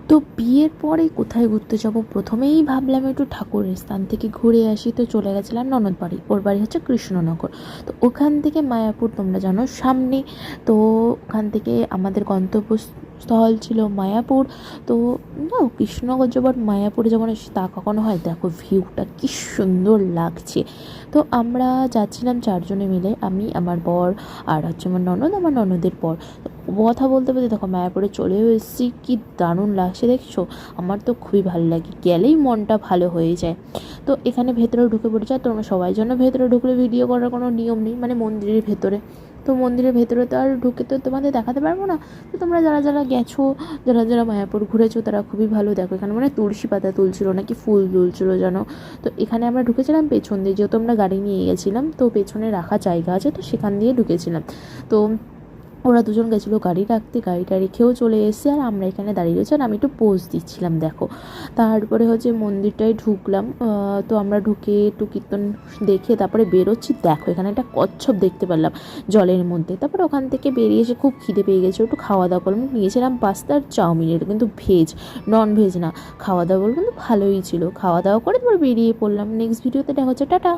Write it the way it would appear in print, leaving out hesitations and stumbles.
তো বিয়ের পরে কোথায় ঘুরতে যাব, প্রথমেই ভাবলাম একটু ঠাকুরের স্থান থেকে ঘুরে আসি। তো চলে গেছিলাম ননদ বাড়ি, ওর বাড়ি হচ্ছে কৃষ্ণনগর। তো ওখান থেকে মায়াপুর তোমরা জানো সামনে। তো ওখান থেকে আমাদের গন্তব্যস্থল ছিল মায়াপুর। তো না, কৃষ্ণনগর যাবার মায়াপুরে যেমন তা কখনো হয়, দেখো ভিউটা কি সুন্দর লাগছে। তো আমরা যাচ্ছিলাম চারজনে মিলে, আমি, আমার বর, আর হচ্ছে আমার ননদ, আমার ননদের বর। কথা বলতে বলতে দেখো মায়াপুরে চলেও এসেছি, কি দারুণ লাগছে দেখছো। আমার তো খুবই ভালো লাগে, গেলেই মনটা ভালো হয়ে যায়। তো এখানে ভেতরে ঢুকে পড়েছে, আর তোমরা সবাই জন্য ভেতরে ঢুকলে ভিডিও করার কোনো নিয়ম নেই, মানে মন্দিরের ভেতরে। তো মন্দিরের ভেতরে তো আর ঢুকে তো তোমাদের দেখাতে পারবো না। তো তোমরা যারা যারা গেছো, যারা যারা মায়াপুর ঘুরেছো, তারা খুবই ভালো। দেখো এখানে মানে তুলসী পাতা তুলছিল নাকি ফুল তুলছিল জানো। তো এখানে আমরা ঢুকেছিলাম পেছন দিয়ে, যেহেতু আমরা গাড়ি নিয়ে গেছিলাম, তো পেছনে রাখা জায়গা আছে, তো সেখান দিয়ে ঢুকেছিলাম। তো ওরা দুজন গেছিলো গাড়ি রাখতে, গাড়িটা রেখেও চলে এসেছে, আর আমরা এখানে দাঁড়িয়ে রয়েছি, আর আমি একটু পোজ দিচ্ছিলাম দেখো। তারপরে হচ্ছে মন্দিরটায় ঢুকলাম। তো আমরা ঢুকে একটু কীর্তন দেখে তারপরে বেরোচ্ছি। দেখো এখানে একটা কচ্ছপ দেখতে পেলাম জলের মধ্যে। তারপরে ওখান থেকে বেরিয়ে এসে খুব খিদে পেয়ে গেছিলো, একটু খাওয়া দাওয়া করলাম। নিয়েছিলাম পাস্তা আর চাউমিন, এটা কিন্তু ভেজ, নন ভেজ না। খাওয়া দাওয়া কিন্তু ভালোই ছিল। খাওয়া দাওয়া করে তারপর বেরিয়ে পড়লাম। নেক্সট ভিডিওতে দেখা হচ্ছে, টাটা।